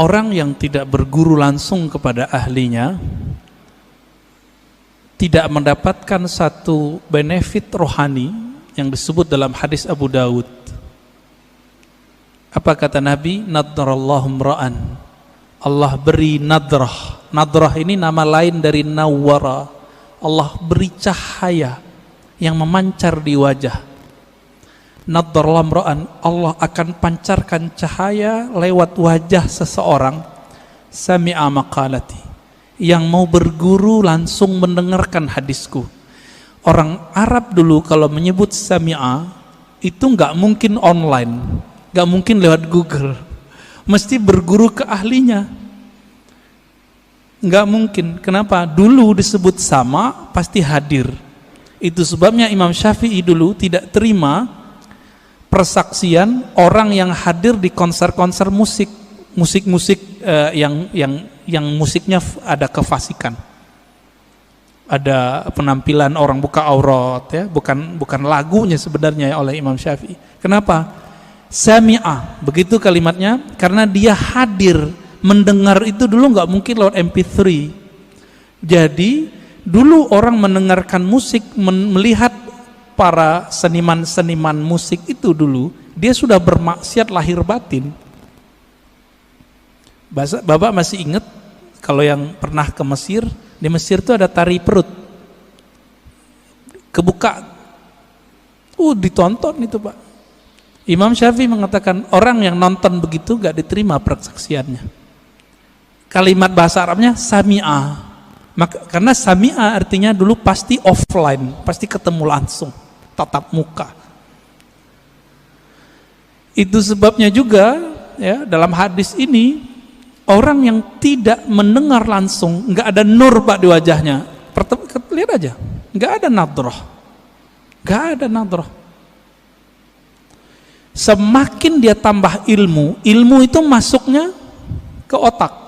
orang yang tidak berguru langsung kepada ahlinya tidak mendapatkan satu benefit rohani yang disebut dalam hadis Abu Dawud. Apa kata Nabi? Nadrallahu mra'an, Allah beri nadrah. Nadrah ini nama lain dari nawwara. Allah beri cahaya yang memancar di wajah. Nadrallahu mra'an, Allah akan pancarkan cahaya lewat wajah seseorang. Sami'a maqalati, yang mau berguru langsung mendengarkan hadisku. Orang Arab dulu kalau menyebut sami'a itu nggak mungkin online, nggak mungkin lewat Google, mesti berguru ke ahlinya. Nggak mungkin. Kenapa? Dulu disebut sama pasti hadir. Itu sebabnya Imam Syafi'i dulu tidak terima persaksian orang yang hadir di konser-konser musik yang musiknya ada kefasikan, ada penampilan orang buka aurat, ya, bukan lagunya sebenarnya oleh Imam Syafi'i. Kenapa? Sami'ah, begitu kalimatnya, karena dia hadir mendengar itu dulu nggak mungkin lewat MP3. Jadi dulu orang mendengarkan musik, melihat para seniman-seniman musik itu dulu dia sudah bermaksiat lahir batin. Bapak masih ingat kalau yang pernah ke Mesir, di Mesir itu ada tari perut kebuka, ditonton itu Pak. Imam Syafi'i mengatakan orang yang nonton begitu gak diterima persaksiannya. Kalimat bahasa Arabnya sami'ah, karena sami'ah artinya dulu pasti offline, pasti ketemu langsung, tatap muka. Itu sebabnya juga ya dalam hadis ini, orang yang tidak mendengar langsung, nggak ada nur Pak di wajahnya. Lihat aja, nggak ada nadrah, nggak ada nadrah. Semakin dia tambah ilmu itu masuknya ke otak.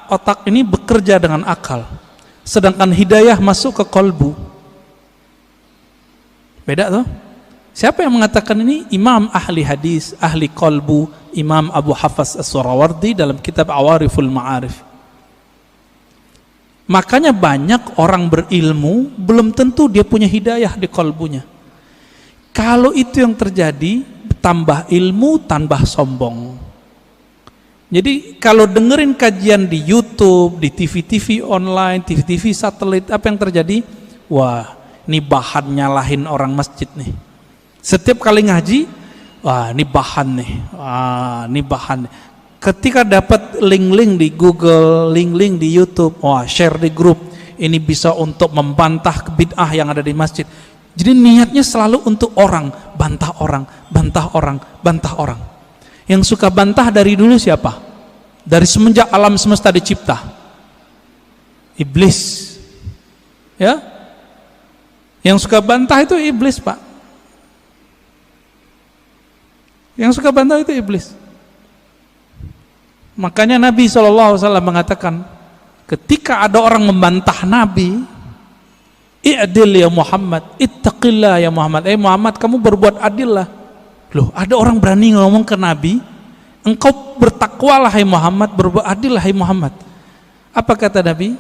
Otak ini bekerja dengan akal, sedangkan hidayah masuk ke kolbu. Beda tuh. Siapa yang mengatakan ini? Imam ahli hadis, ahli kolbu, Imam Abu Hafs As-Surawardi dalam kitab Awariful Ma'arif. Makanya banyak orang berilmu belum tentu dia punya hidayah di kolbunya. Kalau itu yang terjadi, tambah ilmu tambah sombong. Jadi kalau dengerin kajian di YouTube, di TV-TV online, TV-TV satelit, apa yang terjadi? Wah, ini bahan nyalahin orang masjid nih. Setiap kali ngaji, wah ini bahan nih, ini bahan. Ketika dapat link-link di Google, link-link di YouTube, wah share di grup, ini bisa untuk membantah bid'ah yang ada di masjid. Jadi niatnya selalu untuk orang, bantah orang, bantah orang, bantah orang. Yang suka bantah dari dulu siapa? Dari semenjak alam semesta dicipta, iblis. Ya, yang suka bantah itu iblis Pak. Yang suka bantah itu iblis. Makanya Nabi SAW mengatakan, ketika ada orang membantah Nabi, i'dil ya Muhammad, ittaqillah ya Muhammad. Muhammad, kamu berbuat adil lah. Loh, ada orang berani ngomong ke Nabi, engkau bertakwalah hai Muhammad, berbuat adil hai Muhammad. Apa kata Nabi?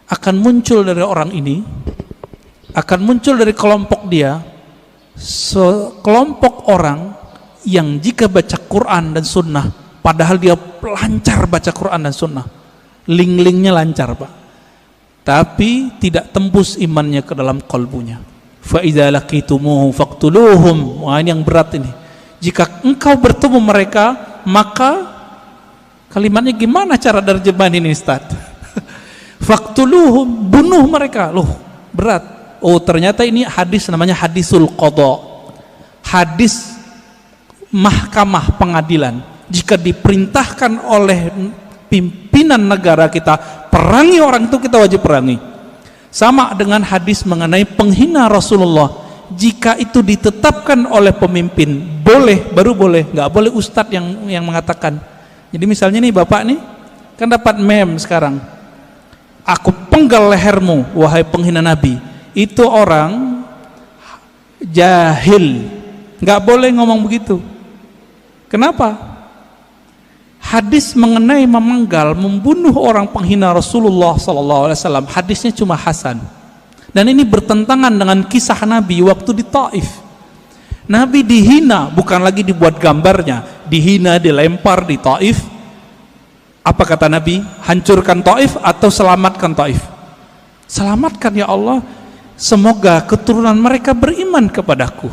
Akan muncul dari orang ini, akan muncul dari kelompok dia, sekelompok orang yang jika baca Quran dan Sunnah, padahal dia lancar baca Quran dan Sunnah, link-linknya lancar Pak, tapi tidak tembus imannya ke dalam kalbunya. Fa idza laqitumuhu faqtuluhum. Wah, ini yang berat ini. Jika engkau bertemu mereka, maka kalimatnya gimana cara terjemahan ini Ustaz? Faqtuluhum, bunuh mereka. Loh, berat. Oh, ternyata ini hadis namanya hadisul qadha. Hadis mahkamah pengadilan. Jika diperintahkan oleh pimpinan negara kita perangi orang itu, kita wajib perangi. Sama dengan hadis mengenai penghina Rasulullah, jika itu ditetapkan oleh pemimpin boleh, baru boleh, nggak boleh ustadz yang mengatakan. Jadi misalnya nih Bapak nih kan dapat meme sekarang, aku penggal lehermu wahai penghina Nabi, itu orang jahil, nggak boleh ngomong begitu. Kenapa? hadis mengenai memenggal, membunuh orang penghina Rasulullah SAW, hadisnya cuma hasan. Dan ini bertentangan dengan kisah Nabi waktu di Taif. Nabi dihina, bukan lagi dibuat gambarnya, dihina, dilempar di Taif. Apa kata Nabi? Hancurkan Taif atau selamatkan Taif? Selamatkan ya Allah, semoga keturunan mereka beriman kepadaku.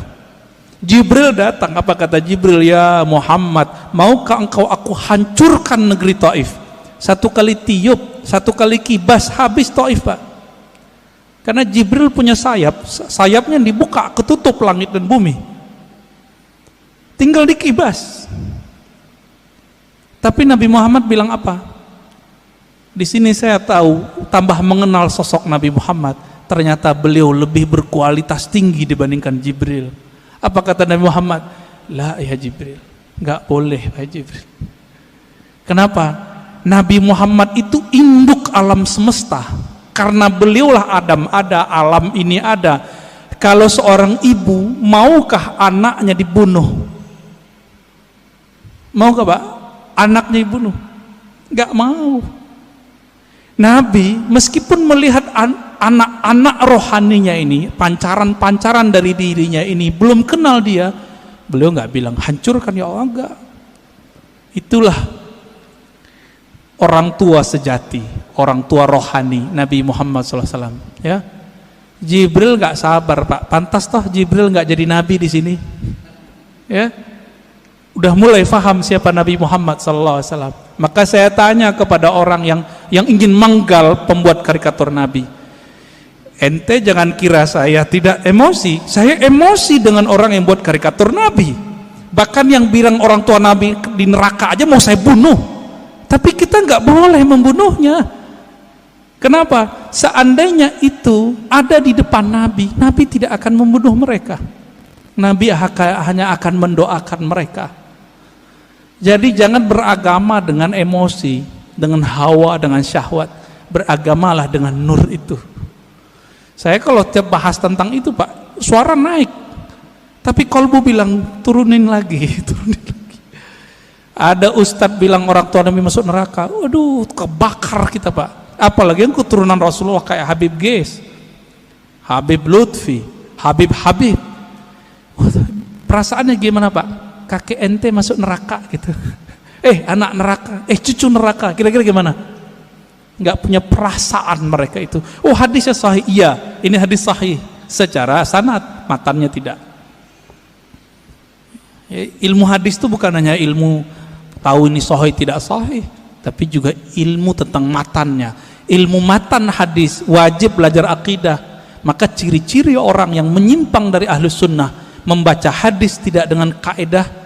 Jibril datang, apa kata Jibril? Ya Muhammad, maukah engkau aku hancurkan negeri Taif? Satu kali tiup, satu kali kibas, habis Taif, Pak. Karena Jibril punya sayap, sayapnya dibuka, ketutup langit dan bumi, tinggal dikibas. Tapi Nabi Muhammad bilang apa? Di sini saya tahu, tambah mengenal sosok Nabi Muhammad, ternyata beliau lebih berkualitas tinggi dibandingkan Jibril. Apa kata Nabi Muhammad? La ya Jibril, nggak boleh ya Jibril. Kenapa? Nabi Muhammad itu induk alam semesta. Karena beliaulah Adam ada, alam ini ada. Kalau seorang ibu, maukah anaknya dibunuh? Maukah Pak? Anaknya dibunuh? Nggak mau. Nabi meskipun melihat anak-anak rohaninya ini, pancaran-pancaran dari dirinya ini, belum kenal dia, beliau nggak bilang hancurkan ya Allah, enggak. Itulah orang tua sejati, orang tua rohani Nabi Muhammad SAW. Ya, Jibril nggak sabar Pak, pantas toh Jibril nggak jadi nabi di sini. Ya, udah mulai faham siapa Nabi Muhammad SAW. Maka saya tanya kepada orang yang ingin menggal pembuat karikatur Nabi, ente jangan kira saya tidak emosi. Saya emosi dengan orang yang buat karikatur Nabi. Bahkan yang bilang orang tua Nabi di neraka aja mau saya bunuh. Tapi kita nggak boleh membunuhnya. Kenapa? Seandainya itu ada di depan Nabi, Nabi tidak akan membunuh mereka. Nabi hanya akan mendoakan mereka. Jadi jangan beragama dengan emosi, dengan hawa, dengan syahwat. Beragamalah dengan nur itu. Saya kalau tiap bahas tentang itu Pak, suara naik. Tapi kolbu bilang turunin lagi, turunin lagi. Ada ustadz bilang orang tua Nabi masuk neraka. Waduh, kebakar kita Pak. Apalagi yang keturunan Rasulullah kayak Habib Ges, Habib Lutfi, Habib. Perasaannya gimana Pak? Kakek ente masuk neraka gitu. Anak neraka, cucu neraka, kira-kira gimana? Nggak punya perasaan mereka itu. Oh hadisnya sahih, iya ini hadis sahih secara sanad, matannya tidak. Ilmu hadis itu bukan hanya ilmu tahu ini sahih tidak sahih, tapi juga ilmu tentang matannya. Ilmu matan hadis, wajib belajar akidah. Maka ciri-ciri orang yang menyimpang dari ahlus sunnah, membaca hadis tidak dengan kaidah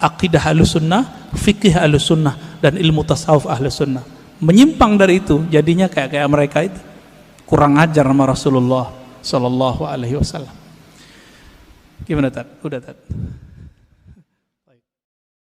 akidah ahlus sunnah, fikih ahlus sunnah, dan ilmu tasawuf ahlus sunnah. Menyimpang dari itu, jadinya kayak mereka itu kurang ajar sama Rasulullah Sallallahu Alaihi Wasallam. Gimana Tad? Udah Tad?